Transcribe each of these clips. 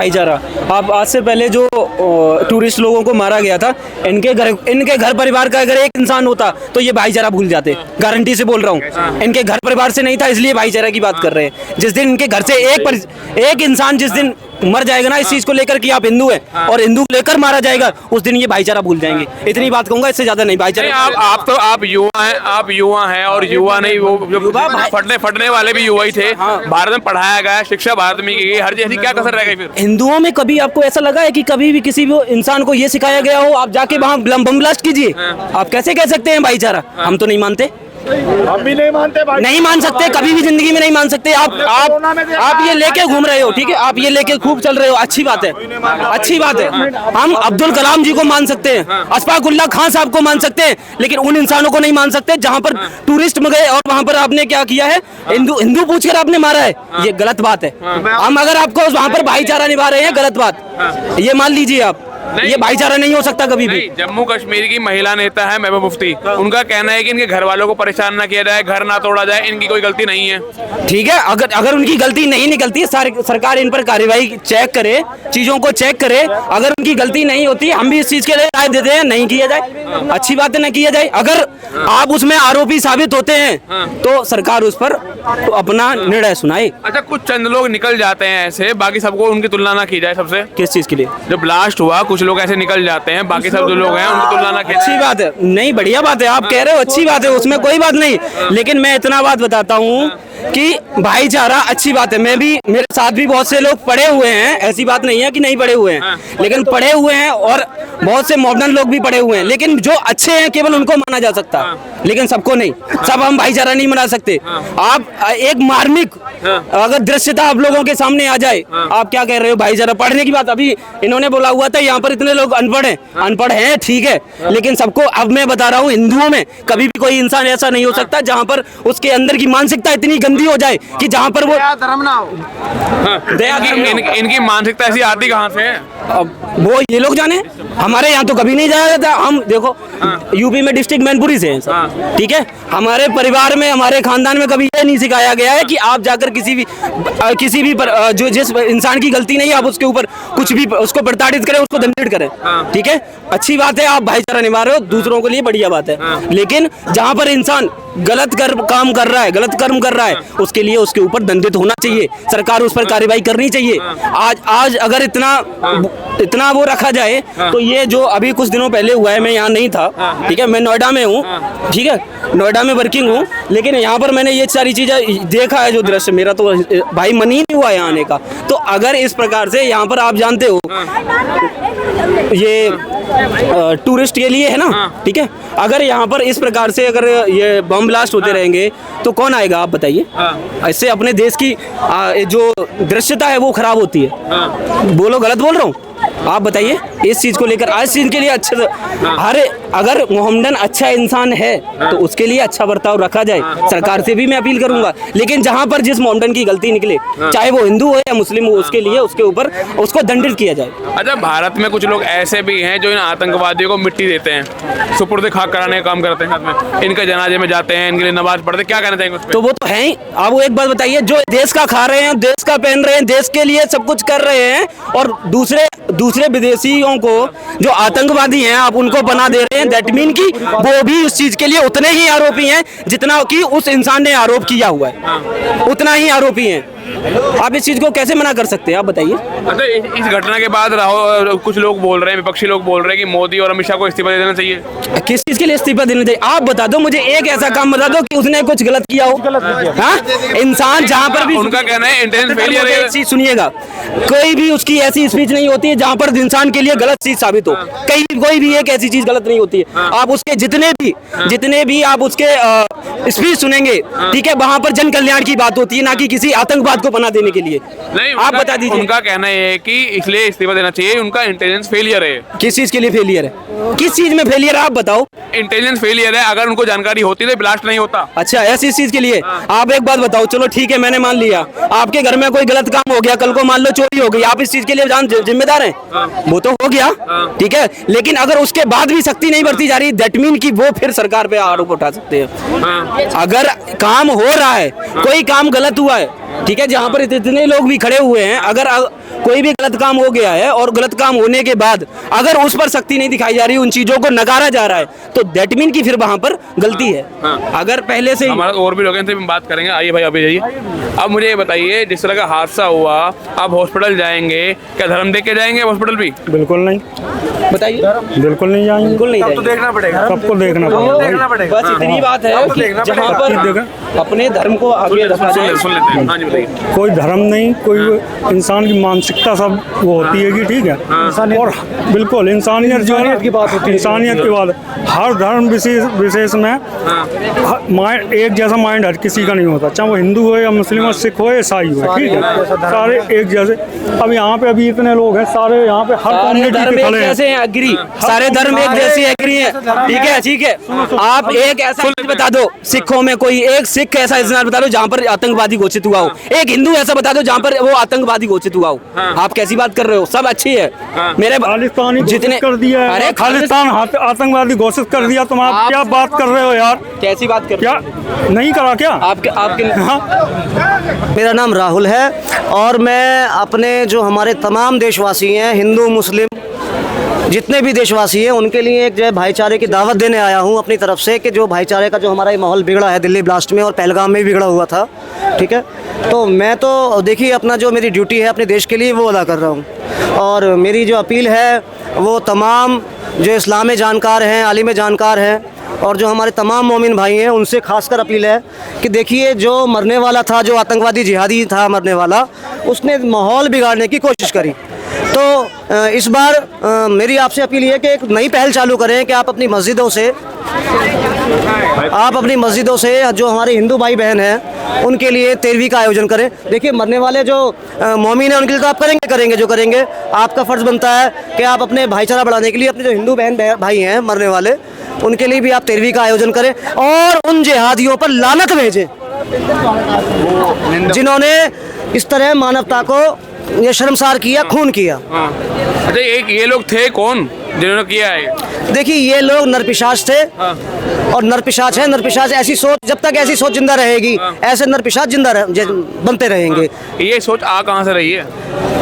भाईचारा। आप आज से पहले जो टूरिस्ट लोगों को मारा गया था, इनके घर परिवार का अगर एक इंसान होता तो ये भाईचारा भूल जाते, गारंटी से बोल रहा हूँ। इनके घर परिवार से नहीं था, इसलिए भाईचारा की बात कर रहे हैं। जिस दिन इनके घर से एक इंसान जिस दिन मर जाएगा ना इस चीज को लेकर कि आप हिंदू हैं और हिंदू लेकर मारा जाएगा, उस दिन ये भाईचारा भूल जाएंगे। इतनी बात कहूंगा, इससे ज्यादा नहीं। भाईचारा आप युवा हैं और युवा नहीं, वो फटने वाले भी युवा ही थे। भारत में पढ़ाया गया, शिक्षा भारत में की गई, हर जैसी क्या कसर रह गई फिर? हिंदुओं में कभी आपको ऐसा लगा है कि कभी भी किसी भी इंसान को ये सिखाया गया हो आप जाके वहाँ बम ब्लास्ट कीजिए? आप कैसे कह सकते हैं भाईचारा? हम तो नहीं मानते, हम भी नहीं मानते, नहीं मान सकते, कभी भी जिंदगी में नहीं मान सकते। आप ये लेके घूम रहे हो, ठीक है, आप ये लेके खूब चल रहे हो, अच्छी बात है, अच्छी बात है। हम अब्दुल कलाम जी को मान सकते हैं, अशफाक उल्लाह खान साहब को मान सकते हैं, लेकिन उन इंसानों को नहीं मान सकते जहां पर टूरिस्ट में गए और वहां पर आपने क्या किया है, हिंदू पूछकर आपने मारा है, ये गलत बात है। हम अगर आपको वहां पर भाईचारा निभा रहे हैं, गलत बात, ये मान लीजिए आप, ये भाईचारा नहीं हो सकता कभी भी। जम्मू कश्मीर की महिला नेता है महबूबा मुफ्ती, उनका कहना है कि इनके घर वालों को परेशान ना किया जाए, घर ना तोड़ा जाए, इनकी कोई गलती नहीं है। ठीक है, अगर उनकी गलती नहीं निकलती है, सरकार इन पर कार्रवाई चेक करे, चीजों को चेक करे। अगर उनकी गलती नहीं होती, हम भी इस चीज के लिए राय देते हैं, नहीं किया जाए, अच्छी बात है, ना किया जाए। अगर आप उसमें आरोपी साबित होते हैं तो सरकार उस पर तो अपना निर्णय सुनाए। अच्छा, कुछ चंद लोग निकल जाते हैं ऐसे, बाकी सबको उनकी तुलना ना की जाए सबसे। किस चीज के लिए? जो ब्लास्ट हुआ, कुछ लोग ऐसे निकल जाते हैं, बाकी सब जो लोग हैं उनकी तुलना ना की। अच्छी बात है, नहीं, बढ़िया बात है, आप कह रहे हो अच्छी बात है, उसमें कोई बात नहीं, लेकिन मैं इतना बात बताता हूँ कि भाईचारा अच्छी बात है। मैं भी, मेरे साथ भी बहुत से लोग पढ़े हुए हैं, ऐसी बात नहीं है कि नहीं पढ़े हुए हैं, लेकिन पढ़े हुए हैं और बहुत से मॉडर्न लोग भी पढ़े हुए हैं, लेकिन जो अच्छे हैं केवल उनको माना जा सकता है, लेकिन सबको नहीं। सब हम भाईचारा नहीं मना सकते। आप एक मार्मिक अगर दृश्यता आप लोगों के सामने आ जाए, आप क्या कह रहे हो भाईचारा? पढ़ने की बात अभी इन्होंने बोला हुआ था, यहाँ पर इतने लोग अनपढ़ हैं, ठीक है, लेकिन सबको, अब मैं बता रहा हूँ, हिंदुओं में कभी भी कोई इंसान ऐसा नहीं हो सकता जहाँ पर उसके अंदर की मानसिकता इतनी गंदी हो जाए कि जहाँ पर वो धर्म ना हो। इनकी मानसिकता ऐसी आती कहाँ से है? अब वो ये लोग जाने, हमारे यहाँ तो कभी नहीं जाया जाता। हम देखो, यूपी में डिस्ट्रिक्ट मैनपुरी से हैं सब, ठीक है, हमारे परिवार में, हमारे खानदान में कभी ये नहीं सिखाया गया है कि आप जाकर किसी भी पर, जो जिस इंसान की गलती नहीं है, आप उसके ऊपर कुछ भी उसको प्रताड़ित करें, उसको दंडित करें, ठीक है, अच्छी बात है, आप भाईचारा निभा रहे हो, दूसरों के लिए बढ़िया बात है। लेकिन जहाँ पर इंसान गलत काम कर रहा है, गलत कर्म कर रहा है, उसके लिए उसके ऊपर दंडित होना चाहिए, सरकार उस पर कार्रवाई करनी चाहिए। आज अगर इतना वो रखा जाए तो ये जो अभी कुछ दिनों पहले हुआ है, मैं यहाँ नहीं था, ठीक है, मैं नोएडा में हूँ, ठीक है, नोएडा में वर्किंग हूँ, लेकिन यहाँ पर मैंने ये सारी चीजें देखा है, जो दृश्य, मेरा तो भाई मन ही नहीं हुआ यहाँ आने का। तो अगर इस प्रकार से यहाँ पर, आप जानते हो ये टूरिस्ट के लिए है ना, ठीक है, अगर यहाँ पर इस प्रकार से अगर ये बम ब्लास्ट होते रहेंगे तो कौन आएगा, आप बताइए? इससे अपने देश की जो दृश्यता है वो खराब होती है। बोलो, गलत बोल रहा हूँ? आप बताइए इस चीज को लेकर, आज चीज के लिए अगर मोहम्मदन अच्छा इंसान है तो उसके लिए अच्छा बर्ताव रखा जाए, सरकार से भी मैं अपील करूंगा। लेकिन जहां पर जिस मोहम्मदन की गलती निकले, चाहे वो हिंदू हो या मुस्लिम हो, उसके लिए उसके ऊपर उसको दंडित किया जाए। अच्छा, भारत में कुछ लोग ऐसे भी हैं जो इन आतंकवादियों को मिट्टी देते हैं, सुपुर्द खाक कराने का काम करते हैं, साथ में इनके जनाजे में जाते हैं, इनके लिए नमाज पढ़ते, क्या कहना चाहेंगे? तो वो तो है ही। आप वो एक बात बताइए, जो देश का खा रहे हैं, देश का पहन रहे हैं, देश के लिए सब कुछ कर रहे हैं, और दूसरे विदेशियों को जो आतंकवादी हैं आप उनको बना दे रहे हैं, दैट मीन कि वो भी उस चीज के लिए उतने ही आरोपी हैं जितना कि उस इंसान ने आरोप किया हुआ है, उतना ही आरोपी हैं। आप इस चीज को कैसे मना कर सकते हैं, आप बताइए? अच्छा, इस घटना के बाद कुछ लोग बोल रहे हैं, विपक्षी लोग बोल रहे हैं कि मोदी और अमित शाह को इस्तीफा दे देना चाहिए। किस चीज के लिए इस्तीफा देना चाहिए? आप बता दो मुझे, एक ऐसा काम बता दो कि उसने कुछ गलत किया हो। हाँ, इंसान जहाँ पर भी, उनका कहना है इंटेलिजेंस फेलियर है। सुनिएगा, कोई भी उसकी ऐसी स्पीच नहीं होती है जहाँ पर इंसान के लिए गलत चीज साबित हो। कोई भी एक ऐसी चीज गलत नहीं होती है। आप उसके जितने भी आप उसके स्पीच सुनेंगे, ठीक है, वहाँ पर जन कल्याण की बात होती है, ना कि किसी आतंकवाद को बना देने के लिए। नहीं, आप बता दीजिए। उनका कहना है कि इसलिए इस्तीफा देना चाहिए, उनका इंटेलिजेंस फेलियर है। किस चीज के लिए फेलियर है? किस चीज में फेलियर है, आप बताओ? इंटेलिजेंस फेलियर है, अगर उनको जानकारी होती तो ब्लास्ट नहीं होता। अच्छा, ऐसी चीज के लिए आप एक बात बताओ, चलो ठीक है, मैंने मान लिया, आपके घर में कोई गलत काम हो गया, कल को मान लो चोरी हो गई, आप इस चीज के लिए जिम्मेदार हैं? वो तो हो गया, ठीक है, लेकिन अगर उसके बाद भी सख्ती नहीं बरती जा रही, दैट मीन कि वो फिर सरकार पे आरोप उठा सकते हैं। अगर काम हो रहा है, कोई काम गलत हुआ है, ठीक है, जहाँ पर इतने लोग भी खड़े हुए हैं, अगर कोई भी गलत काम हो गया है और गलत काम होने के बाद अगर उस पर सख्ती नहीं दिखाई जा रही, उन चीजों को नकारा जा रहा है, तो दैट मीन की फिर वहां पर गलती है। अगर पहले से हमारा और भी लोग हैं, हम बात करेंगे। आइए भाई, अभी जाइए। अब मुझे ये बताइए, जिस तरह का हादसा हुआ, आप हॉस्पिटल जाएंगे, क्या धर्म देख के जाएंगे हॉस्पिटल भी? बिल्कुल नहीं, बताइए, बिल्कुल नहीं जाएंगे, बिल्कुल नहीं तो देखना पड़ेगा, सबको देखना पड़ेगा। बस इतनी बात है कि जहाँ पर अपने धर्म को आगे रखा जाए। सुन लेते हैं। हाँ जी, बताइए। कोई धर्म नहीं, कोई इंसान की मानसिकता सब वो होती है कि ठीक है, और बिल्कुल इंसानियत जो है की बात होती है, इंसानियत की बात। हर धर्म विशेष में माइंड एक जैसा माइंड हर किसी का नहीं होता, चाहे वो हिंदू हो या मुस्लिम हो, सिख हो या ईसाई हो, ठीक है, सारे एक जैसे। अब यहाँ पे अभी इतने लोग हैं, सारे यहाँ पे हर कम्युनिटी के खड़े हैं, एग्री, सारे धर्म एक जैसे एग्री है। ठीक है, ठीक है। आप एक ऐसा चीज बता दो, सिखों में कोई एक सिख ऐसा इस्तेमाल बता दो जहाँ पर आतंकवादी घोषित हुआ हो, एक हिंदू ऐसा बता दो जहाँ पर वो आतंकवादी घोषित हुआ हो। आप कैसी बात कर रहे हो? सब अच्छी है। मेरे खालिस्तानी जितने कर दिया है, अरे खालिस्तान आतंकवादी घोषित कर दिया, तुम आप क्या बात कर रहे हो यार? कैसी बात कर क्या नहीं करा क्या आपके हाँ? मेरा नाम राहुल है और मैं अपने जो हमारे तमाम देशवासी हैं, हिंदू मुस्लिम जितने भी देशवासी हैं, उनके लिए एक जो है भाईचारे की दावत देने आया हूं अपनी तरफ से, कि जो भाईचारे का जो हमारा ये माहौल बिगड़ा है दिल्ली ब्लास्ट में और पहलगाम में भी बिगड़ा हुआ था, ठीक है, तो मैं तो देखिए अपना जो मेरी ड्यूटी है अपने देश के लिए वो अदा कर रहा हूं। और मेरी जो अपील है वो तमाम जो इस्लाम में जानकार हैं, आलिम जानकार हैं और जो हमारे तमाम मोमिन भाई हैं, उनसे खासकर अपील है कि देखिए, जो मरने वाला था, जो आतंकवादी जिहादी था मरने वाला, उसने माहौल बिगाड़ने की कोशिश करी। तो इस बार मेरी आपसे अपील है कि एक नई पहल चालू करें कि आप अपनी मस्जिदों से जो हमारे हिंदू भाई बहन हैं उनके लिए 13वीं का आयोजन करें। देखिए, मरने वाले जो मोमिन हैं उनके लिए तो आप करेंगे जो करेंगे, आपका फ़र्ज़ बनता है कि आप अपने भाईचारा बढ़ाने के लिए अपने जो हिंदू बहन भाई हैं मरने वाले, उनके लिए भी आप 13वीं का आयोजन करें और उन जिहादियों पर लानत भेजें जिन्होंने इस तरह मानवता को ये शर्मसार किया, खून किया। अच्छा, एक ये लोग थे कौन जिन्होंने किया है? देखिए, ये लोग नरपिशाच थे और नरपिशाच है। नरपिशाच ऐसी सोच, जब तक ऐसी सोच जिंदा रहेगी, ऐसे नरपिशाच बनते रहेंगे। ये सोच आ कहाँ से रही है?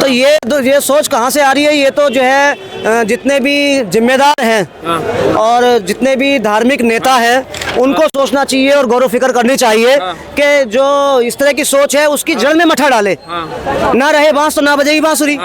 तो ये सोच कहाँ से आ रही है? ये तो जो है जितने भी जिम्मेदार हैं और जितने भी धार्मिक नेता हैं, उनको सोचना चाहिए और गौर फिक्र करनी चाहिए कि जो इस तरह की सोच है उसकी जड़ में मठा डाले। ना रहे बांस तो ना बजेगी बांसुरी।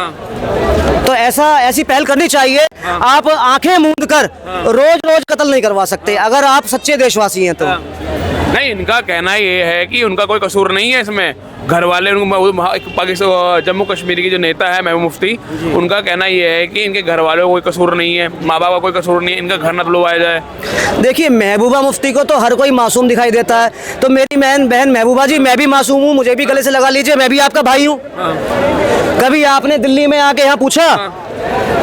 तो ऐसी पहल करनी चाहिए। आप आंखें मूंद कर रोज कत्ल नहीं करवा सकते अगर आप सच्चे देशवासी हैं तो। नहीं, इनका कहना ये है कि उनका कोई कसूर नहीं है इसमें। घर वाले उनको पाकिस्तान जम्मू कश्मीर की जो नेता है महबूबा मुफ्ती, उनका कहना ये है कि इनके घर वालों को कोई कसूर नहीं है, माँ बाप का कोई कसूर नहीं है, इनका घर न तुलवाया जाए। देखिए, महबूबा मुफ्ती को तो हर कोई मासूम दिखाई देता है, तो मेरी बहन महबूबा जी, मैं भी मासूम हूँ, मुझे भी गले से लगा लीजिए, मैं भी आपका भाई हूँ। कभी आपने दिल्ली में आके यहाँ पूछा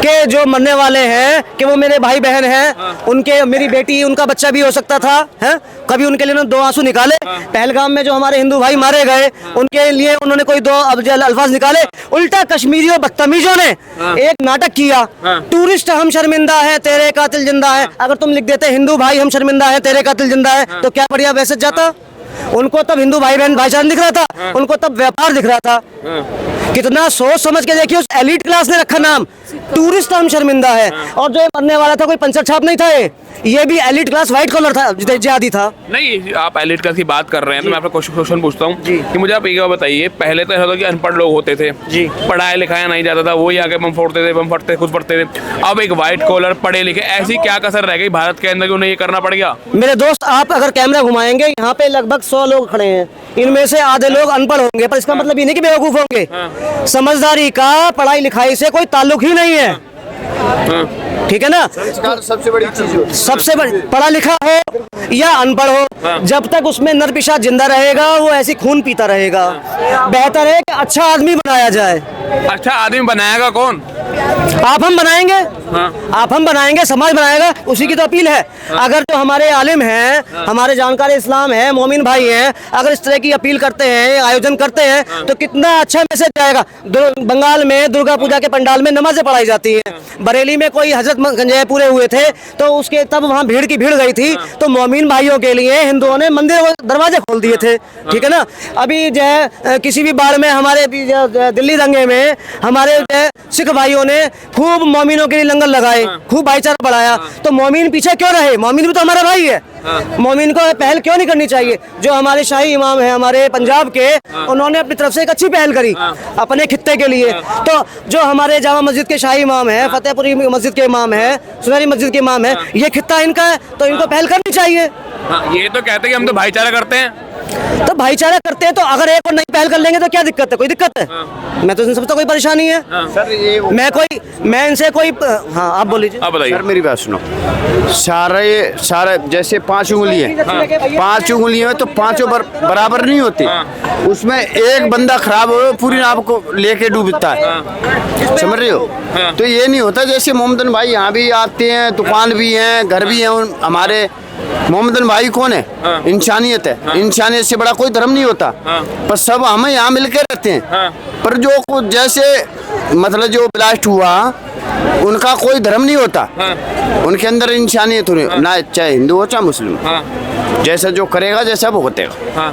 कि जो मरने वाले हैं कि वो मेरे भाई बहन हैं, उनके मेरी बेटी उनका बच्चा भी हो सकता था, हैं? कभी उनके लिए दो आंसू निकाले? पहलगाम में जो हमारे हिंदू भाई मारे गए उनके लिए उन्होंने कोई दो अल्फाज निकाले? उल्टा कश्मीरियों बदतमीजों ने एक नाटक किया, टूरिस्ट हम शर्मिंदा है तेरे कातिल जिंदा है। अगर तुम लिख देते हिंदू भाई हम शर्मिंदा है तेरे कातिल जिंदा है, तो क्या बढ़िया मैसेज जाता? उनको तब हिंदू भाई बहन भाईचारा दिख रहा था, उनको तब व्यापार दिख रहा था। कितना सोच समझ के देखिए, उस एलीट क्लास ने रखा नाम, टूरिस्ट हम शर्मिंदा है। और जो मरने वाला था कोई पंचर छाप नहीं था, ये भी एलीट क्लास व्हाइट कॉलर था, जिहादी था। नहीं, आप एलीट क्लास की बात कर रहे हैं तो मैं आपको क्वेश्चन पूछता हूँ कि मुझे आप ये बताइए, पहले तो ऐसा था कि अनपढ़ लोग होते थे, पढ़ाया लिखाया नहीं जाता था, वही आके बम फोड़ते थे, बम फटते खुद पढ़ते थे। अब एक व्हाइट कॉलर पढ़े लिखे, ऐसी क्या कसर रह गई भारत के अंदर कि उन्हें ये करना पड़ गया? मेरे दोस्त, आप अगर कैमरा घुमाएंगे, यहाँ पे लगभग 100 लोग खड़े हैं, इनमें से आधे लोग अनपढ़ होंगे, पर इसका मतलब ये नहीं कि बेवकूफ होंगे। समझदारी का पढ़ाई लिखाई से कोई ताल्लुक ही नहीं है, ठीक है ना? सबसे बड़ी चीज, सबसे बड़ी, पढ़ा लिखा हो या अनपढ़ हो, जब तक उसमें नरपिशाच जिंदा रहेगा वो ऐसी खून पीता रहेगा। बेहतर है कि अच्छा आदमी बनाया जाए। अच्छा आदमी बनाएगा कौन? आप हम बनाएंगे, आप हम बनाएंगे, समाज बनाएगा, उसी की तो अपील है। अगर जो हमारे आलिम हैं, हमारे जानकार इस्लाम हैं, मोमिन भाई हैं, अगर इस तरह की अपील करते हैं, आयोजन करते हैं, तो कितना अच्छा मैसेज जाएगा। बंगाल में दुर्गा पूजा के पंडाल में नमाजें पढ़ाई जाती हैं, बरेली में कोई हजरत गंजाए पूरे हुए थे तो उसके तब वहाँ भीड़ की भीड़ गई थी, तो मोमिन भाइयों के लिए हिंदुओं ने मंदिर दरवाजे खोल दिए थे, ठीक है ना। अभी जो है किसी भी बाढ़ में हमारे दिल्ली दंगे में हमारे सिख भाइयों ने खूब मोमिनों के लिए लंगर लगाए, खूब भाईचारा बढ़ाया, तो मोमिन पीछे क्यों रहे? मोमिन भी तो हमारा भाई है, मोमिन को पहल क्यों नहीं करनी चाहिए? जो हमारे शाही इमाम है हमारे पंजाब के, उन्होंने अपनी तरफ से एक अच्छी पहल करी अपने खित्ते के लिए। तो जो हमारे जामा मस्जिद के शाही इमाम है, फतेहपुरी मस्जिद के इमाम है, सुनहरी मस्जिद के इमाम है, ये खित्ता इनका है, तो इनको पहल करनी चाहिए। ये तो कहते हैं कि हम तो भाईचारा करते हैं, तो भाईचारा करते हैं, तो अगर एक और नहीं पहल कर लेंगे तो क्या दिक्कत है? कोई दिक्कत है? मैं तो इन सबसे कोई परेशानी है। सर ये मैं इनसे कोई हाँ आप बोल लीजिए। आप बताइए। सर मेरी बात सुनो, सारे जैसे 5 उंगली है, 5 उंगलियों में तो पांचों बराबर नहीं होती, उसमें एक बंदा खराब हो पूरी नाव को लेके डूबता है, समझ रहे हो? तो ये नहीं होता। जैसे मोहम्मदन भाई यहाँ भी आते हैं, दुकान भी हैं, घर भी हैं, हमारे मोहम्मदन भाई कौन है? इंसानियत है, इंसानियत से बड़ा कोई धर्म नहीं होता, पर सब हम यहाँ मिलकर रहते हैं। पर जो कुछ जैसे मतलब जो ब्लास्ट हुआ उनका कोई धर्म नहीं होता, उनके अंदर इंसानियत होनी ना, चाहे हिंदू हो चाहे मुस्लिम, जैसा जो करेगा जैसा वो होतेगा।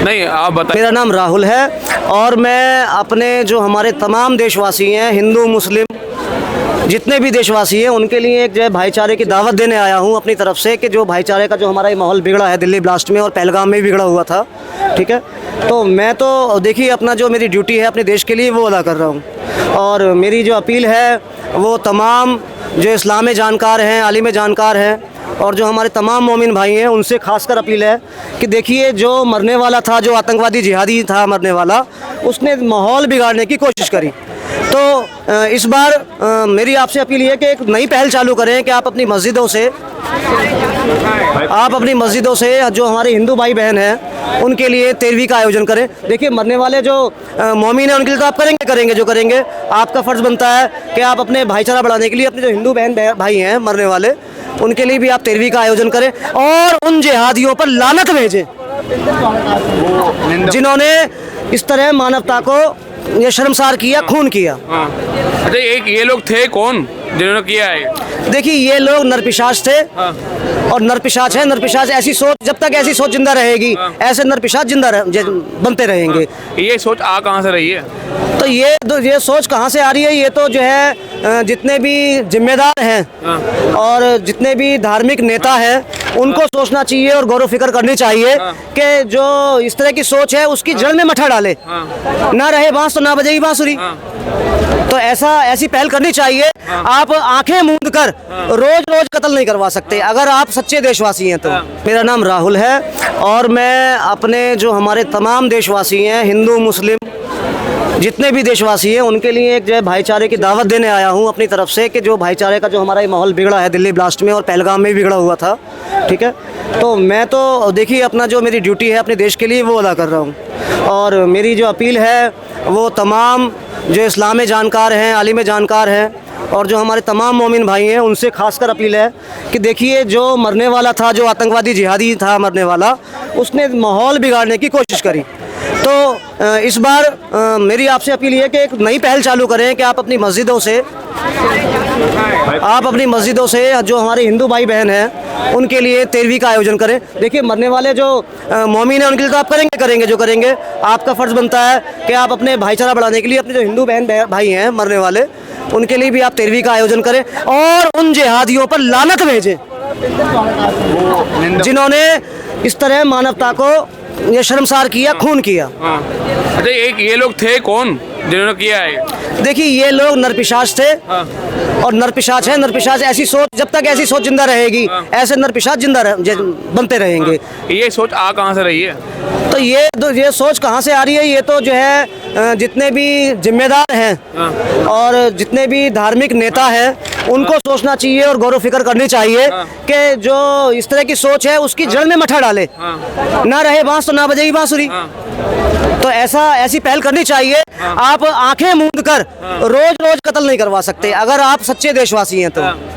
नहीं आप बताइए। मेरा नाम राहुल है और मैं अपने जो हमारे तमाम देशवासी हैं, हिंदू मुस्लिम जितने भी देशवासी हैं, उनके लिए एक जो है भाईचारे की दावत देने आया हूं अपनी तरफ से, कि जो भाईचारे का जो हमारा ये माहौल बिगड़ा है दिल्ली ब्लास्ट में और पहलगाम में भी बिगड़ा हुआ था, ठीक है। तो मैं तो देखिए अपना जो मेरी ड्यूटी है अपने देश के लिए वो अदा कर रहा हूं, और मेरी जो अपील है वो तमाम जो इस्लाम में जानकार हैं, आलिम जानकार हैं, और जो हमारे तमाम मोमिन भाई हैं उनसे खासकर अपील है कि देखिए जो मरने वाला था, जो आतंकवादी जिहादी था मरने वाला, उसने माहौल बिगाड़ने की कोशिश करी। तो इस बार मेरी आपसे अपील है कि एक नई पहल चालू करें कि आप अपनी मस्जिदों से जो हमारे हिंदू भाई बहन हैं उनके लिए 13वीं का आयोजन करें। देखिए मरने वाले जो मोमिन हैं उनके लिए तो आप करेंगे जो करेंगे, आपका फ़र्ज़ बनता है कि आप अपने भाईचारा बढ़ाने के लिए अपने जो हिंदू बहन भाई हैं मरने वाले, उनके लिए भी आप 13वीं का आयोजन करें और उन जिहादियों पर लानत भेजें जिन्होंने इस तरह मानवता को ये शर्मसार किया, खून किया। अच्छा ये लोग थे कौन जिन्होंने किया है? देखिए ये लोग नरपिशाच थे और नरपिशाच है। नरपिशाच ऐसी सोच, जब तक ऐसी सोच जिंदा रहेगी ऐसे नरपिशाच बनते रहेंगे। ये सोच आ कहाँ से रही है? तो ये सोच कहाँ से आ रही है? ये तो जो है जितने भी जिम्मेदार हैं और जितने भी धार्मिक नेता हैं उनको सोचना चाहिए और गौर फिक्र करनी चाहिए कि जो इस तरह की सोच है उसकी जड़ में मठा डाले, ना रहे बांस तो ना बजेगी बांसुरी। तो ऐसी पहल करनी चाहिए। आप आंखें मूंद कर रोज कत्ल नहीं करवा सकते अगर आप सच्चे देशवासी हैं तो। मेरा नाम राहुल है और मैं अपने जो हमारे तमाम देशवासी हैं, हिंदू मुस्लिम जितने भी देशवासी हैं, उनके लिए एक जो है भाईचारे की दावत देने आया हूं अपनी तरफ से, कि जो भाईचारे का जो हमारा ये माहौल बिगड़ा है दिल्ली ब्लास्ट में और पहलगाम में भी बिगड़ा हुआ था, ठीक है। तो मैं तो देखिए अपना जो मेरी ड्यूटी है अपने देश के लिए वो अदा कर रहा हूं, और मेरी जो अपील है वो तमाम जो इस्लाम में जानकार हैं, आलिम जानकार हैं, और जो हमारे तमाम मोमिन भाई हैं उनसे खासकर अपील है कि देखिए जो मरने वाला था, जो आतंकवादी जिहादी था मरने वाला, उसने माहौल बिगाड़ने की कोशिश करी। तो इस बार मेरी आपसे अपील है कि एक नई पहल चालू करें कि आप अपनी मस्जिदों से जो हमारे हिंदू भाई बहन हैं उनके लिए 13वीं का आयोजन करें। देखिए मरने वाले जो मोमिन हैं उनके लिए तो आप करेंगे जो करेंगे, आपका फ़र्ज़ बनता है कि आप अपने भाईचारा बढ़ाने के लिए अपने जो हिंदू बहन भाई हैं मरने वाले, उनके लिए भी आप 13वीं का आयोजन करें और उन जिहादियों पर लानत भेजें जिन्होंने इस तरह मानवता को ये शर्मसार किया, खून किया। अच्छा ये लोग थे कौन जिन्होंने किया है? देखिए ये लोग नरपिशाच थे और नरपिशाच है। नरपिशाच ऐसी सोच, जब तक ऐसी सोच जिंदा रहेगी ऐसे नरपिशाच बनते रहेंगे। ये सोच आ कहाँ से रही है? तो ये सोच कहाँ से आ रही है? ये तो जो है जितने भी जिम्मेदार हैं और जितने भी धार्मिक नेता हैं उनको सोचना चाहिए और गौर फिक्र करनी चाहिए कि जो इस तरह की सोच है उसकी जड़ में मठा डाले, ना रहे बांस तो ना बजेगी बांसुरी। तो ऐसी पहल करनी चाहिए। आप आंखें मूंद कर रोज कत्ल नहीं करवा सकते अगर आप सच्चे देशवासी हैं तो।